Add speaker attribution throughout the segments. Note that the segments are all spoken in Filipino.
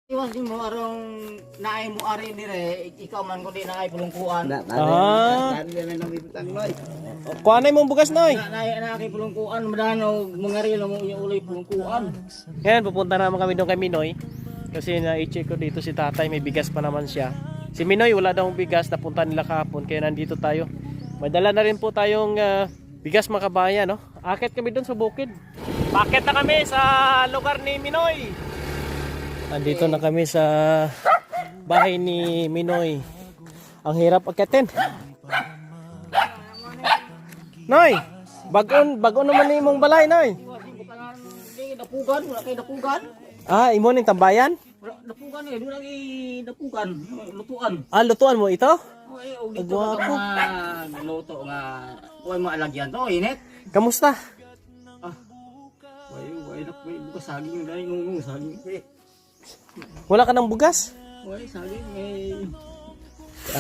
Speaker 1: Iwas mo arong naay mo ari dire, ikaw man kundi naay pulungkuan.
Speaker 2: Kuanay mong bugas, Noy.
Speaker 1: Naay na kay pulungkuan, madano mangari lang mo yung ulay pulungkuan.
Speaker 2: Ngayon, pupunta naman kami doon kay Minoy. Kasi na-check ko dito si tatay, may bigas pa naman siya. Si Minoy, wala daw bigas, napunta nila kahapon. Kaya nandito tayo. May dala na rin po tayong bigas mga kabayan, no? Akit kami doon sa bukid. Bakit na kami sa lugar ni Minoy. Andito na kami sa bahay ni Minoy. Ang hirap akitin. Noy, bagon naman ni mong balay, Noy.
Speaker 1: Dapugan, wala kay dapugan.
Speaker 2: Ah, imo ning tambayan?
Speaker 1: Dapugan eh, wala kay dapugan, lutuan.
Speaker 2: Ah, lutuan mo ito?
Speaker 1: Oy, dito ka luto nga, kuy mo alagyan to, init.
Speaker 2: Kamusta?
Speaker 1: Way bukas saging dai ngungung saging.
Speaker 2: Wala ka ng bugas?
Speaker 1: Way saging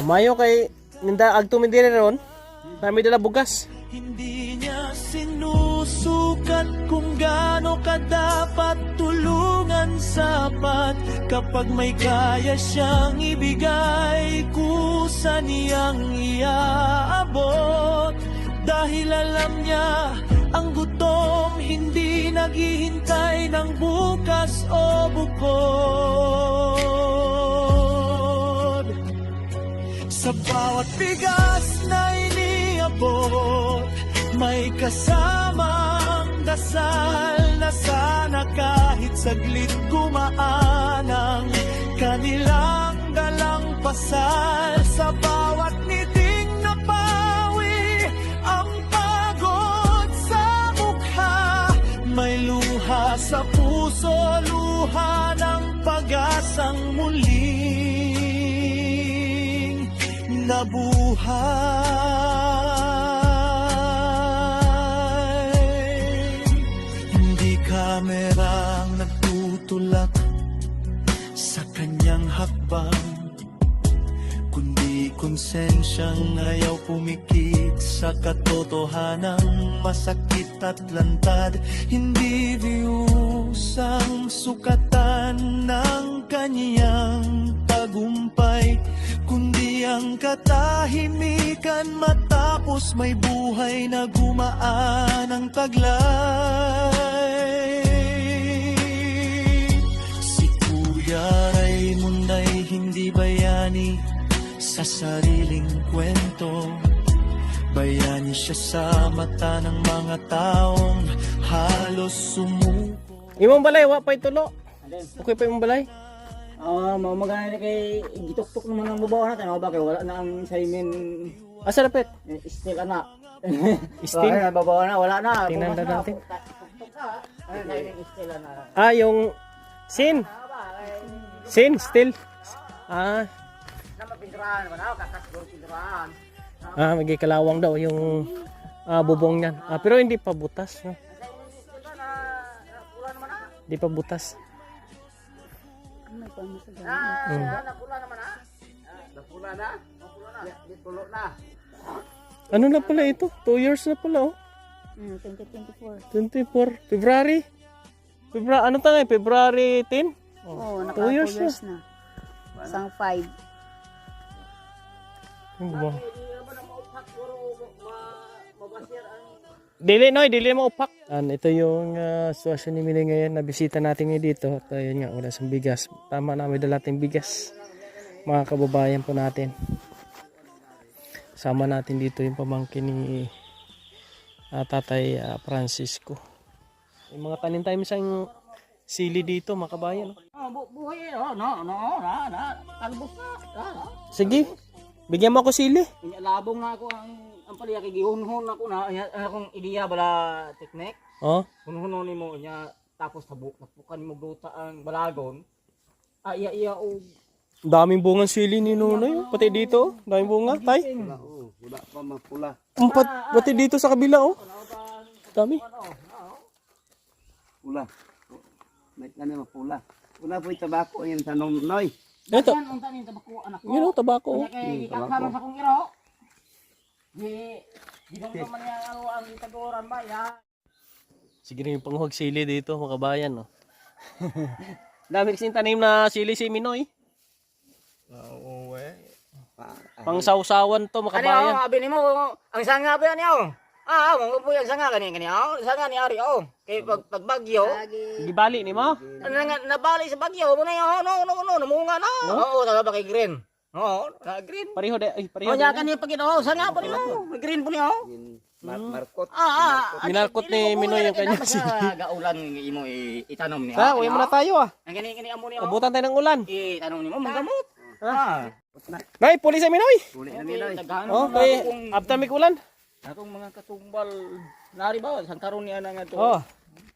Speaker 2: Mayo kay ninda agtumin dire ron. Nami dala bugas.
Speaker 3: Hindi niya sinusukat kung gaano ka dapat tulungan sapat. Kapag may kaya siyang ibigay, kusa niyang iaabot. Dahil alam niya, ang gutom hindi naghihintay ng bukas o bukod. Sa bawat bigas na iniabot, may kasamang dasal na sana kahit saglit gumaan ang kanilang dalang pasal. Sa bawat niting napawi, ang pagod sa mukha, may luha sa puso, luha ng pag-asang muling nabuhay. Hindi kamerang nagtutulak sa kanyang hakbang, kundi konsensyang ayaw pumikit sa katotohanang masakit at lantad. Hindi views ang sukatan ng kanyang tagumpay, kundi ang katahimikan matapos may buhay na gumaan ang taglay. Si Kuya Raymond ay hindi bayani sa sariling kwento. Bayani siya sa mata ng mga taong halos sumuko.
Speaker 2: Imong balay wa pa itulo. Okay pa imong balay?
Speaker 1: Magana kay gituktok naman ang babaw natin, ba kay wala na ang Simon
Speaker 2: Asa dapat?
Speaker 1: still ana.
Speaker 2: Still?
Speaker 1: Wala na babaw na, wala na.
Speaker 2: Tingnan
Speaker 1: Bukas
Speaker 2: natin.
Speaker 1: Tuktok ka. Simon still ana.
Speaker 2: Ah, yung sin. Sin still. Ah,
Speaker 1: Nama pindrahan naman ako, kakasgol pindrahan.
Speaker 2: magikalawang daw yung bubong niyan. Pero hindi pa butas, no? Hindi pa butas.
Speaker 1: Napula naman ha? Napula na? Napula na? Ditulo na.
Speaker 2: Ano na pala ito? 2 years na pala, oh.
Speaker 4: 2024.
Speaker 2: 24 February. Ano tayo? February 10?
Speaker 4: Oo, naka
Speaker 2: 2 years
Speaker 4: 2 years na. Isang 5.
Speaker 2: Ano ba? Dili mo upak. Ito yung sitwasyon ni Mili ngayon. Nabisita natin ngayon dito. At yun nga, wala sa bigas. Tama na, may dala tayong bigas. Mga kababayan po natin. Sama natin dito yung pamangkin ni Tatay Francisco. Yung mga tanim tayo isang sili dito, mga kabayan.
Speaker 1: Buhay talbos na.
Speaker 2: Sige, bigyan mo ako sili.
Speaker 1: Labong nga ako ang paliya kay gihunhon ako na akong ideya bala teknik.
Speaker 2: Oh,
Speaker 1: Hunhunon nimo nya tapos napukan mo gruta ang balagon. Iya og
Speaker 2: daming bungang sili ni Nunoy. Pati dito, daming bunga, tay.
Speaker 5: Wala pa mapula.
Speaker 2: Pati dito sa kabila, oh. Dami.
Speaker 5: Pula. May kanya mapula. Wala po yung tabako yung tanom noy.
Speaker 2: Ito,
Speaker 1: ang tanin tabako anak ko.
Speaker 2: yun, oh, tabako. Oh.
Speaker 1: Kay kakharon sa kong iro. Di dong man yang ang itagoran ba ya.
Speaker 2: Sige rin yung panghuwag sili dito, mga kabayan, no. Dami kasing tanim na sili si Minoy.
Speaker 1: Oo,
Speaker 2: Pang sausawan to,
Speaker 1: Ano
Speaker 2: makabayan.
Speaker 1: abi nimo? Ang sanga ba niyo? Mo po yung sanga kani sanga ni Ari Kay pag bagyo,
Speaker 2: Gibali ni mo?
Speaker 1: nabali sa bagyo mo na yun. No, namunga na. Oo, talaga kay green. Oo, green.
Speaker 2: Pareho de, ay pareho.
Speaker 1: O nya kani pag sanga pa nimo. Green po niyo.
Speaker 5: Markot.
Speaker 2: Minarkot ni Minoy yung kanya.
Speaker 1: Sa gaulan imo itanom niya.
Speaker 2: Ha, uwi muna tayo ah.
Speaker 1: Ang kani amo niyo.
Speaker 2: Abutan tayo ng ulan.
Speaker 1: Itanong nimo manggamot. Ha.
Speaker 2: Nay, pulis sa Minoy.
Speaker 5: Uli na Minoy.
Speaker 2: Oh, kay abtamik ulan.
Speaker 1: Atong mga katumbal nari ba sang karon niya na nga to.
Speaker 2: Oh,